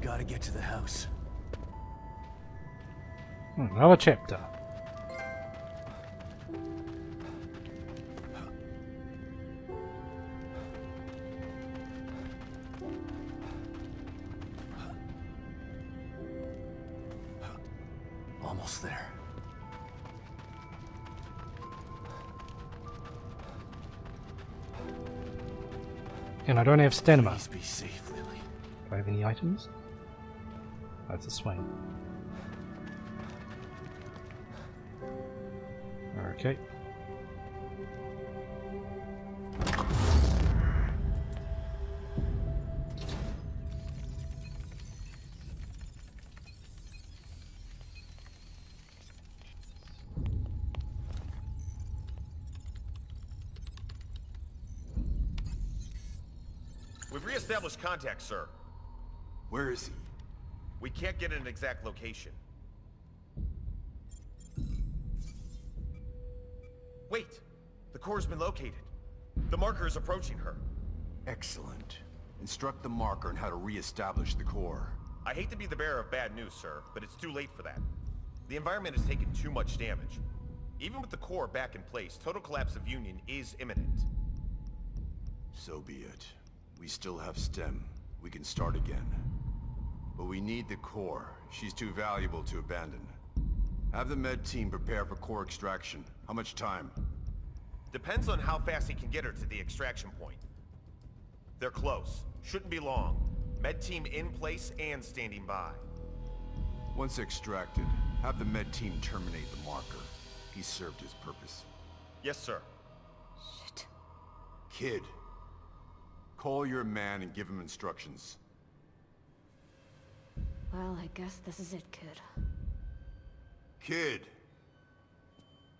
Gotta get to the house. Another chapter. Almost there. And I don't have stamina. Please be safe, Lily. Do I have any items? That's a swing. Okay. We've re-established contact, sir. Where is he? We can't get an exact location. Wait! The core's been located. The marker is approaching her. Excellent. Instruct the marker on how to re-establish the core. I hate to be the bearer of bad news, sir, but it's too late for that. The environment has taken too much damage. Even with the core back in place, total collapse of Union is imminent. So be it. We still have STEM. We can start again. But we need the core. She's too valuable to abandon. Have the med team prepare for core extraction. How much time? Depends on how fast he can get her to the extraction point. They're close. Shouldn't be long. Med team in place and standing by. Once extracted, have the med team terminate the marker. He served his purpose. Yes, sir. Shit. Kid, call your man and give him instructions. Well, I guess this is it, kid. Kid!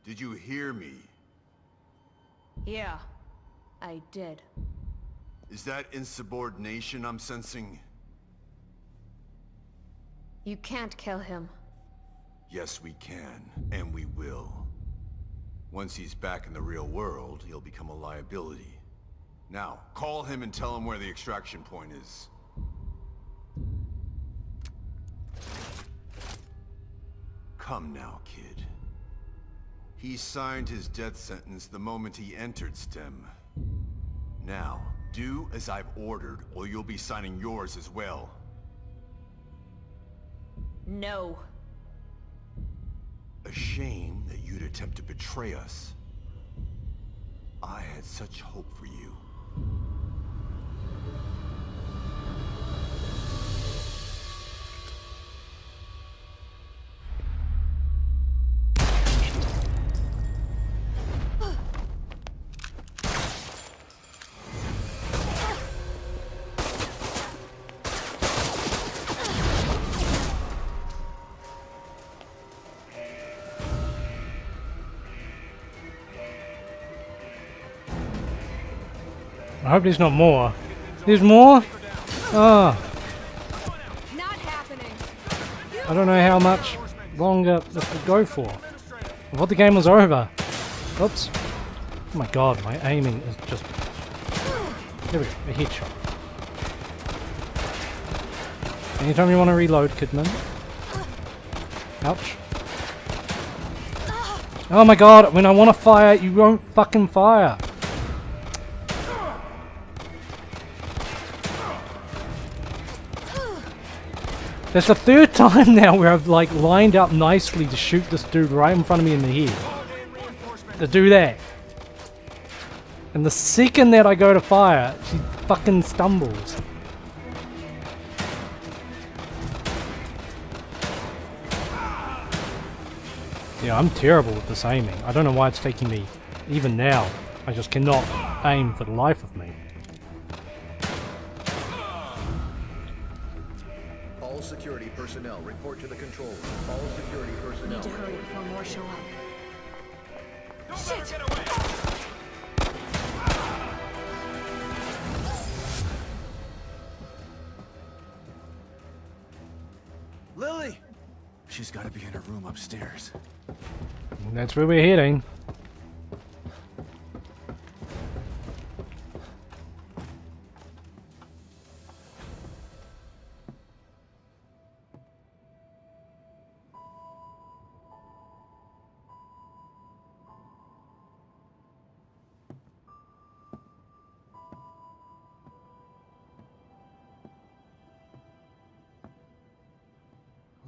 Did you hear me? Yeah, I did. Is that insubordination I'm sensing? You can't kill him. Yes, we can, and we will. Once he's back in the real world, he'll become a liability. Now, call him and tell him where the extraction point is. Come now, kid. He signed his death sentence the moment he entered STEM. Now, do as I've ordered, or you'll be signing yours as well. No. A shame that you'd attempt to betray us. I had such hope for you. I hope there's not more. There's more? Ah. Not happening. I don't know how much longer this would go for. I thought the game was over. Oops. Oh my god, my aiming is just... There we go, a headshot. Anytime you want to reload, Kidman. Ouch. Oh my god, when I want to fire, you won't fucking fire. That's the third time now where I've like lined up nicely to shoot this dude right in front of me in the head. To do that. And the second that I go to fire, she fucking stumbles. Yeah, I'm terrible with this aiming. I don't know why it's taking me, even now. I just cannot aim for the life of me. All security personnel report to the control room. All security personnel. Need to hurry before more show up. Shit! Lily! She's gotta be in her room upstairs. And that's where we're heading.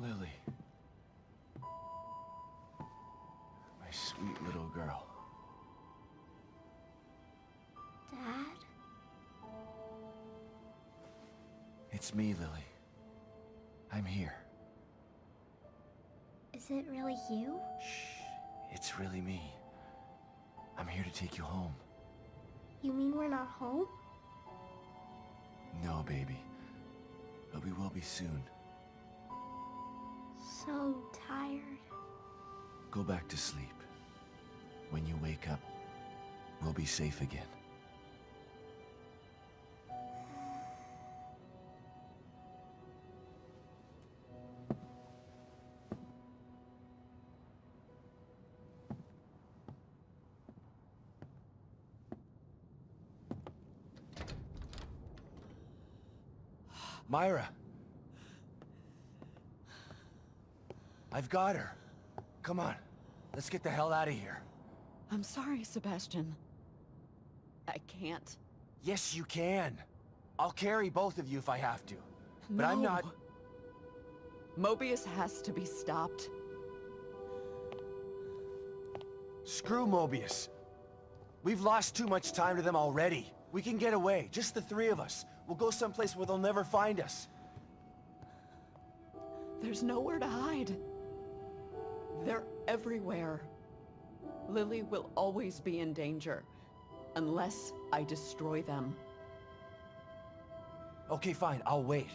Lily. My sweet little girl. Dad? It's me, Lily. I'm here. Is it really you? Shh. It's really me. I'm here to take you home. You mean we're not home? No, baby. But we will be soon. So tired. Go back to sleep. When you wake up, we'll be safe again. Myra! I've got her. Come on, let's get the hell out of here. I'm sorry, Sebastian. I can't. Yes, you can. I'll carry both of you if I have to. But I'm No. not... Mobius has to be stopped. Screw Mobius. We've lost too much time to them already. We can get away, just the three of us. We'll go someplace where they'll never find us. There's nowhere to hide. They're everywhere. Lily will always be in danger, unless I destroy them. Okay, fine, I'll wait.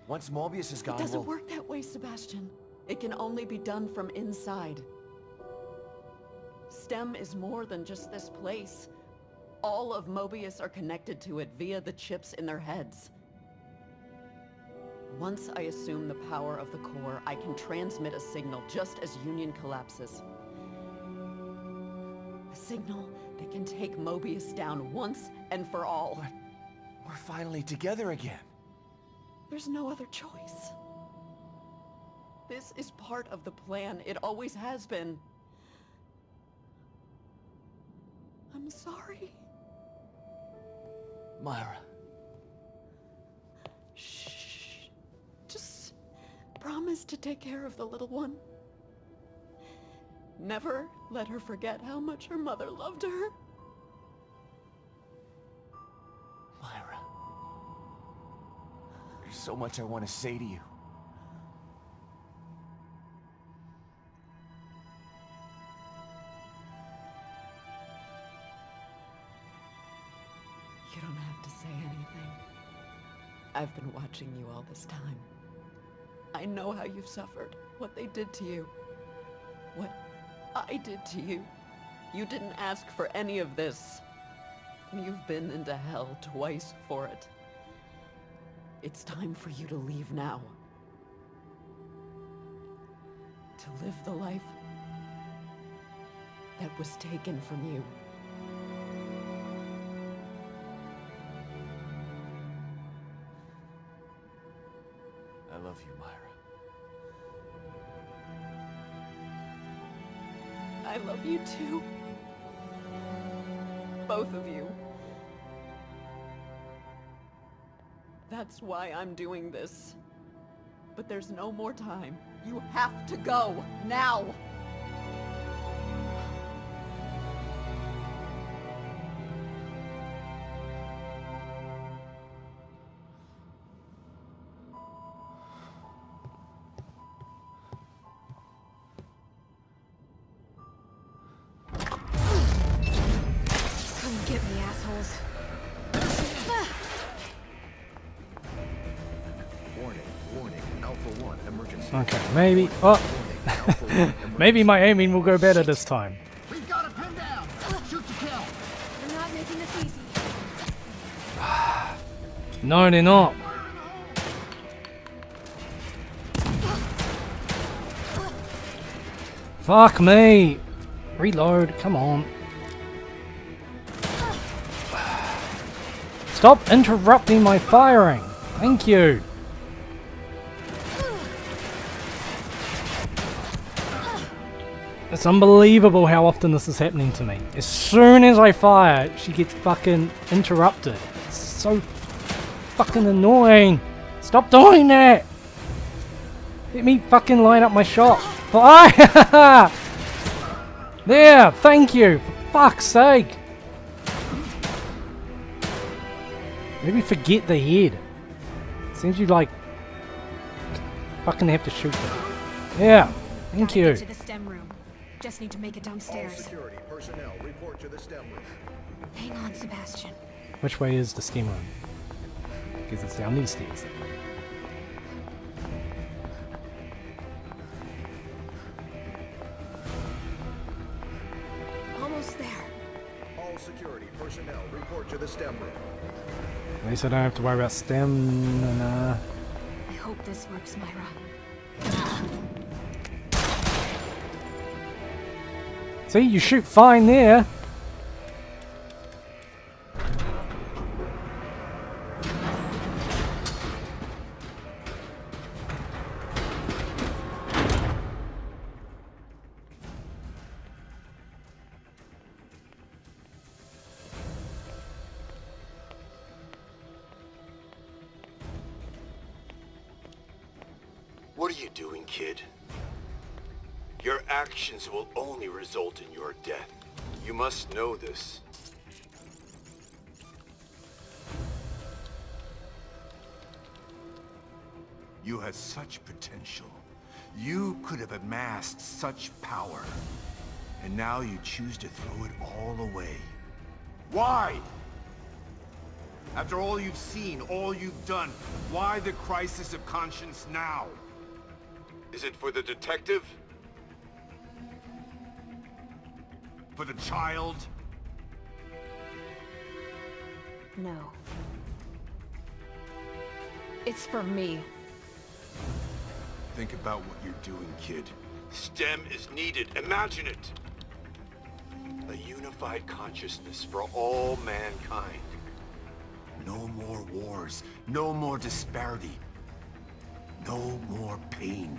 Once Mobius is gone, It doesn't we'll... work that way, Sebastian. It can only be done from inside. STEM is more than just this place. All of Mobius are connected to it via the chips in their heads. Once I assume the power of the core, I can transmit a signal just as Union collapses. A signal that can take Mobius down once and for all. But we're finally together again. There's no other choice. This is part of the plan. It always has been. I'm sorry. Myra. Shh. Just promise to take care of the little one. Never let her forget how much her mother loved her. Myra. There's so much I want to say to you. You don't have to say anything. I've been watching you all this time. I know how you've suffered, what they did to you, what I did to you. You didn't ask for any of this. You've been into hell twice for it. It's time for you to leave now. To live the life that was taken from you. I love you, Myra. I love you too. Both of you. That's why I'm doing this. But there's no more time. You have to go, now! Come get me, assholes. Warning, warning, Alpha 1, emergency. Okay, maybe. Oh, Warning, Alpha 1, emergency. maybe my aiming will go better this time. We've got a pin down. Shoot to kill. You're not making this easy. No, they're not. Fuck me. Reload, come on. Stop interrupting my firing. Thank you. It's unbelievable how often this is happening to me. As soon as I fire, she gets fucking interrupted. It's so fucking annoying. Stop doing that. Let me fucking line up my shot. Ah! There, thank you. For fuck's sake. Maybe forget the head. Seems you like fucking have to shoot them. Yeah, thank Gotta you. get to the STEM room. Just need to make it All downstairs. security personnel report to the STEM room. Hang on, Sebastian. Which way is the steam room? Because it's down these stairs. Almost there. All security personnel report to the STEM room. At least I don't have to worry about stamina. I hope this works, Myra. See, you shoot fine there. What are you doing, kid? Your actions will only result in your death. You must know this. You had such potential. You could have amassed such power. And now you choose to throw it all away. Why? After all you've seen, all you've done, why the crisis of conscience now? Is it for the detective? For the child? No. It's for me. Think about what you're doing, kid. STEM is needed. Imagine it. A unified consciousness for all mankind. No more wars. No more disparity. No more pain.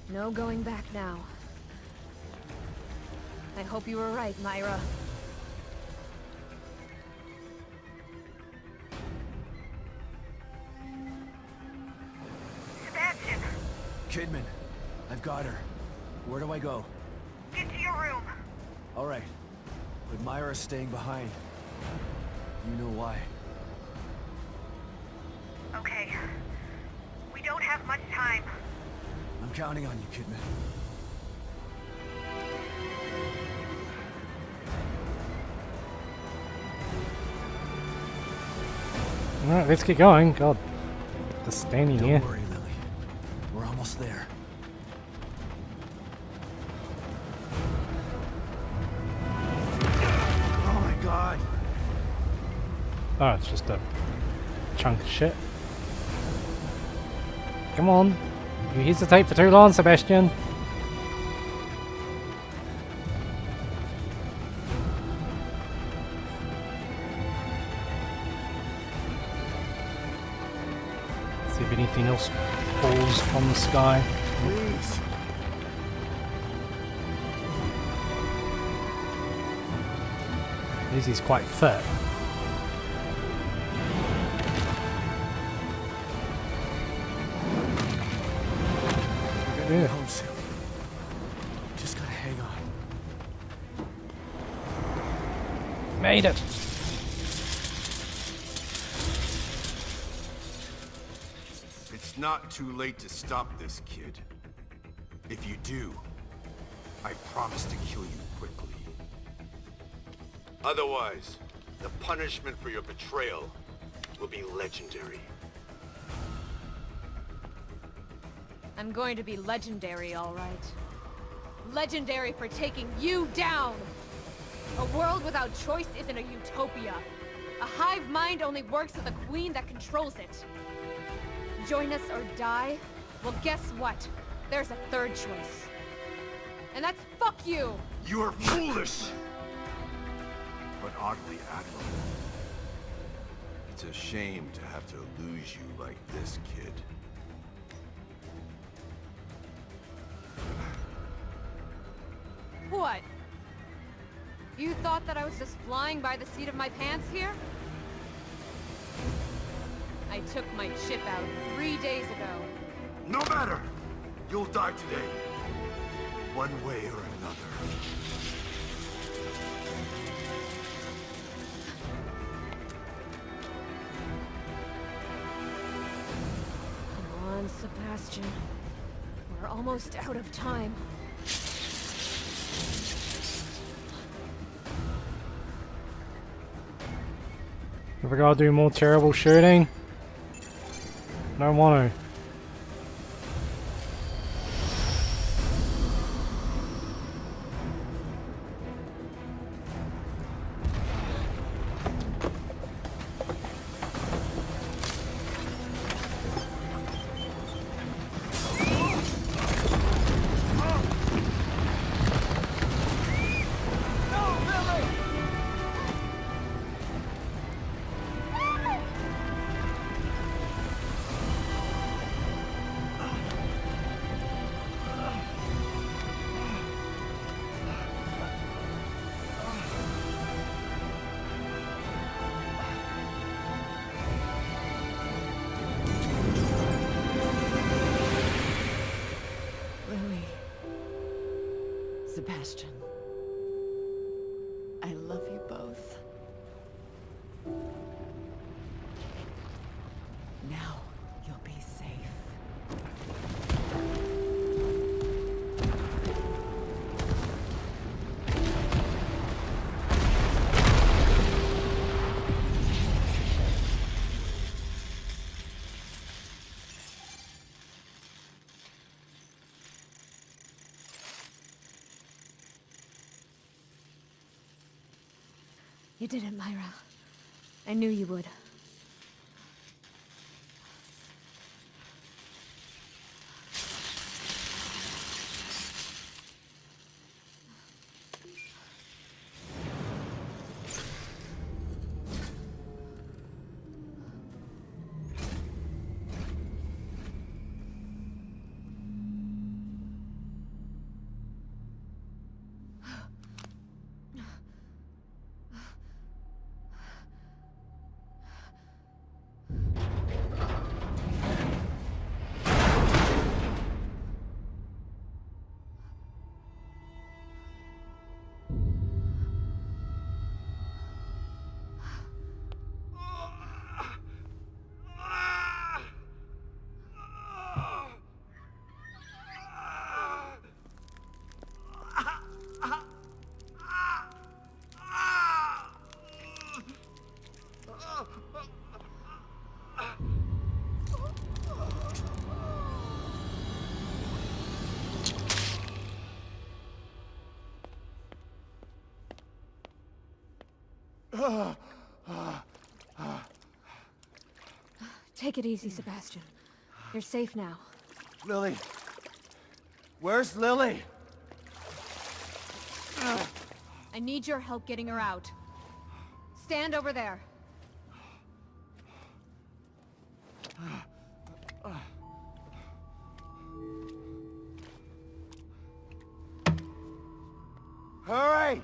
No going back now. I hope you were right, Myra. Sebastian, Kidman, I've got her. Where do I go? get to your room. All right. But Myra's staying behind. You know why. Okay. We don't have much time. I'm counting on you, Kidman. Alright, let's get going. God. Just standing Don't here. worry, Lily. We're almost there. Oh my god. Oh, it's just a chunk of shit. Come on. You hesitate for too long, Sebastian. See if anything else falls from the sky. Please. Lizzie's quite fit. We're gonna be home soon. Just gotta hang on. Made it. It's not too late to stop this, kid. If you do, I promise to kill you quickly. Otherwise, the punishment for your betrayal will be legendary. I'm going to be legendary, all right. Legendary for taking you down! A world without choice isn't a utopia. A hive mind only works with a queen that controls it. Join us or die? Well, guess what? There's a third choice. And that's fuck you! You are foolish! But oddly admirable. It's a shame to have to lose you like this, kid. You thought that I was just flying by the seat of my pants here? I took my chip out 3 days ago. No matter! You'll die today. One way or another. Come on, Sebastian. We're almost out of time. If we gotta do more terrible shooting, don't want to. Sebastian, I love you both. Now you'll be safe. You did it, Myra. I knew you would. Take it easy, Sebastian. You're safe now. Lily. Where's Lily? I need your help getting her out. Stand over there. Hurry!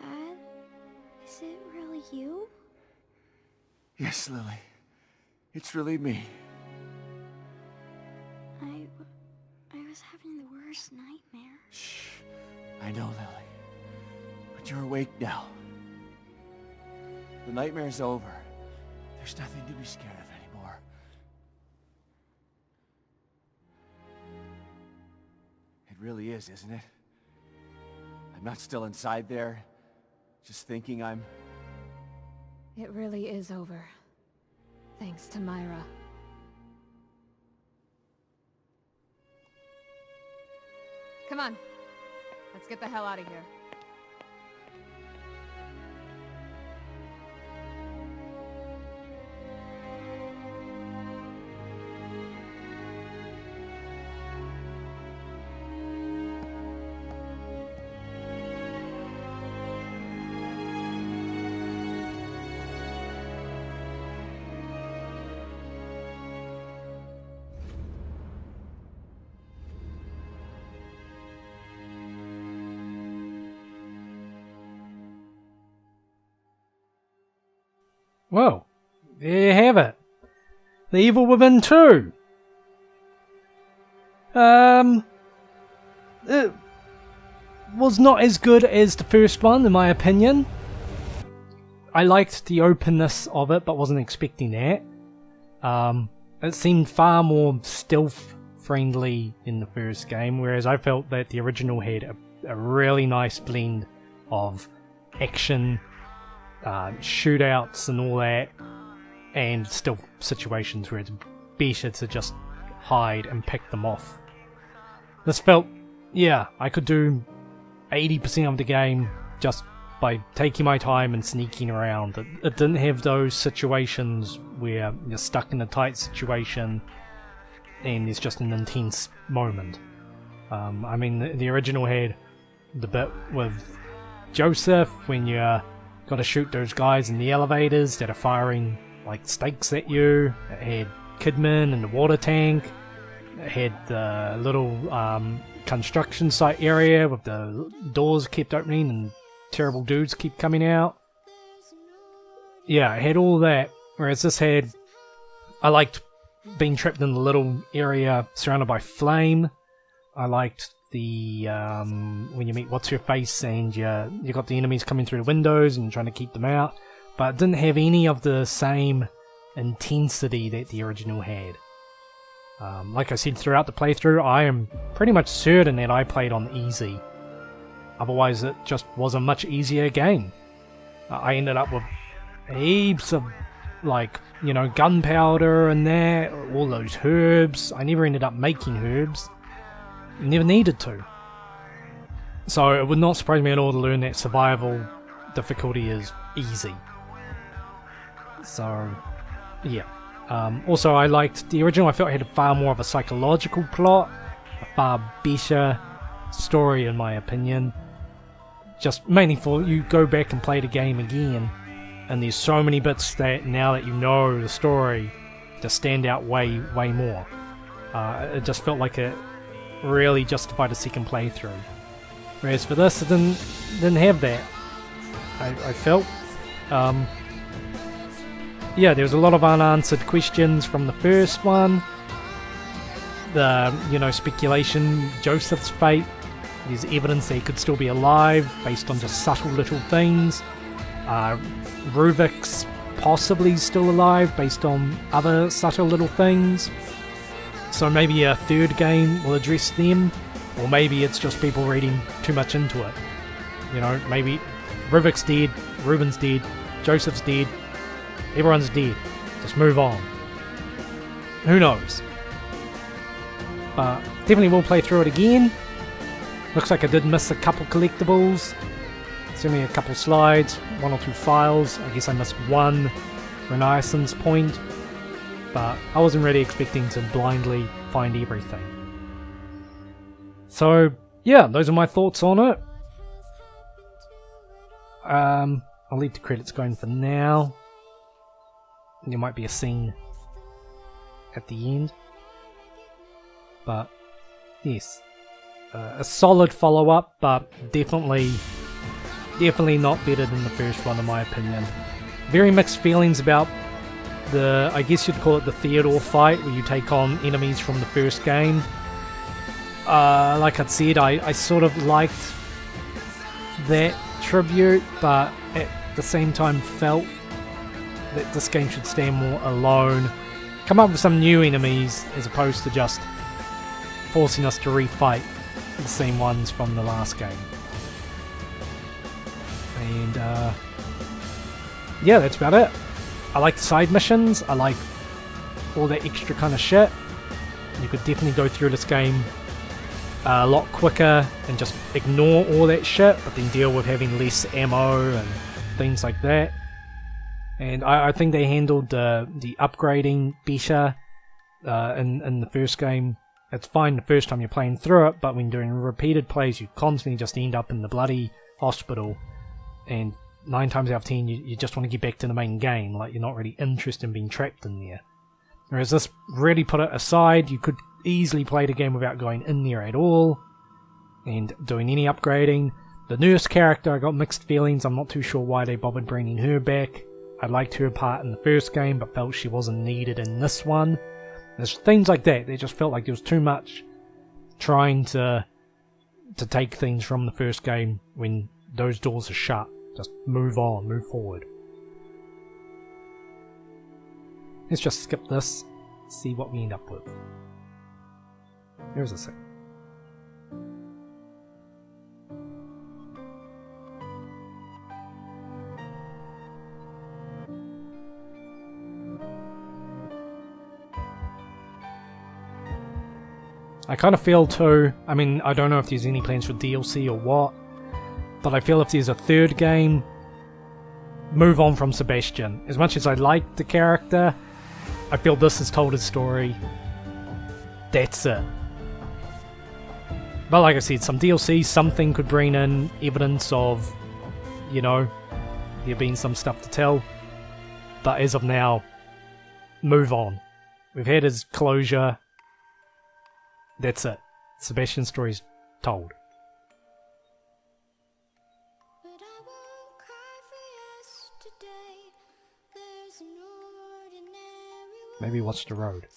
Dad, is it really you? Yes, Lily. It's really me. I was having the worst nightmare. Shh. I know, Lily. But you're awake now. The nightmare's over. There's nothing to be scared of anymore. It really is, isn't it? I'm not still inside there, just thinking I'm... It really is over. Thanks to Myra. Come on. Let's get the hell out of here. Well, there you have it. The Evil Within 2. It was not as good as the first one, in my opinion. I liked the openness of it, but wasn't expecting that. It seemed far more stealth-friendly in the first game, whereas I felt that the original had a really nice blend of action, shootouts and all that, and still situations where it's better to just hide and pick them off. This felt, yeah, I could do 80% of the game just by taking my time and sneaking around. It didn't have those situations where you're stuck in a tight situation and it's just an intense moment. I mean, the original had the bit with Joseph when you're got to shoot those guys in the elevators that are firing like stakes at you. It had Kidman in the water tank. It had the little construction site area with the doors kept opening and terrible dudes keep coming out. Yeah, it had all that. Whereas this had... I liked being trapped in the little area surrounded by flame. I liked the when you meet What's-Her-Face and you got the enemies coming through the windows and you're trying to keep them out, but it didn't have any of the same intensity that the original had. Like I said throughout the playthrough, I am pretty much certain that I played on easy. Otherwise it just was a much easier game. I ended up with heaps of, like, you know, gunpowder and that, all those herbs. I never ended up making herbs. Never needed to. So it would not surprise me at all to learn that survival difficulty is easy. So, yeah. Also, I liked the original. I felt it had far more of a psychological plot, a far better story in my opinion. Just mainly for you go back and play the game again, and there's so many bits that now that you know the story just stand out way more. It just felt like it really justified a second playthrough. Whereas for this, it didn't have that. I felt. Yeah, there was a lot of unanswered questions from the first one. The, you know, speculation, Joseph's fate. There's evidence that he could still be alive based on just subtle little things. Ruvik's possibly still alive based on other subtle little things. So maybe a third game will address them, or maybe it's just people reading too much into it. You know, maybe Ruvik's dead, Ruben's dead, Joseph's dead, everyone's dead. Just move on. Who knows? But definitely will play through it again. Looks like I did miss a couple collectibles. Certainly a couple slides, one or two files. I guess I missed one Renaissance point. But I wasn't really expecting to blindly find everything. So, yeah, those are my thoughts on it. I'll leave the credits going for now. There might be a scene at the end. But, yes. A solid follow-up, but definitely not better than the first one in my opinion. Very mixed feelings about the, I guess you'd call it the Theodore fight, where you take on enemies from the first game. Like I'd said, I sort of liked that tribute, but at the same time felt that this game should stand more alone. Come up with some new enemies, as opposed to just forcing us to refight the same ones from the last game. And yeah, that's about it. I like the side missions. I like all that extra kind of shit. You could definitely go through this game a lot quicker and just ignore all that shit, but then deal with having less ammo and things like that. And I think they handled the upgrading better in the first game. It's fine the first time you're playing through it, but when doing repeated plays, you constantly just end up in the bloody hospital. And 9 times out of 10, you just want to get back to the main game. Like, you're not really interested in being trapped in there. Whereas this really put it aside. You could easily play the game without going in there at all and doing any upgrading. The nurse character, I got mixed feelings. I'm not too sure why they bothered bringing her back. I liked her part in the first game, but felt she wasn't needed in this one. There's things like that. They just felt like there was too much trying to take things from the first game when those doors are shut. Just move on, move forward. Let's just skip this, see what we end up with. Here's a sec. I kind of feel too, I mean, I don't know if there's any plans for DLC or what, but I feel if there's a third game, move on from Sebastian. As much as I like the character, I feel this has told his story. That's it. But like I said, some DLC, something could bring in evidence of, you know, there being some stuff to tell. But as of now, move on. We've had his closure. That's it. Sebastian's story's told. Maybe watch the road.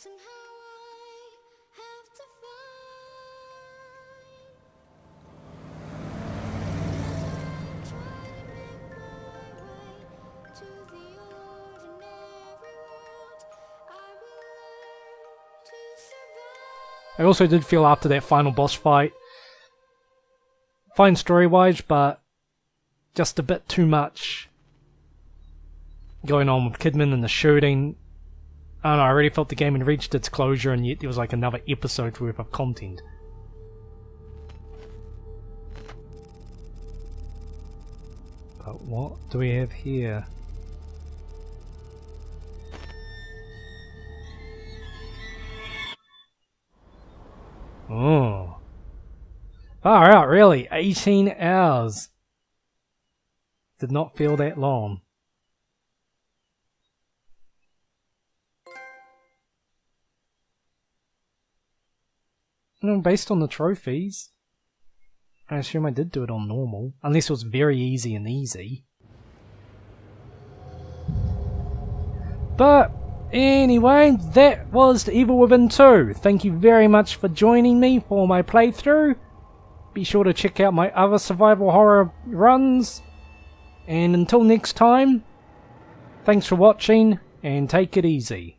I also did feel after that final boss fight, fine story-wise, but just a bit too much going on with Kidman and the shooting. I don't know, I already felt the game had reached its closure, and yet there was like another episode's worth of content. But what do we have here? Oh. Far out, really. 18 hours. Did not feel that long. Based on the trophies, I assume I did do it on normal. Unless it was very easy and easy. But anyway, that was The Evil Within 2. Thank you very much for joining me for my playthrough. Be sure to check out my other survival horror runs. And until next time, thanks for watching and take it easy.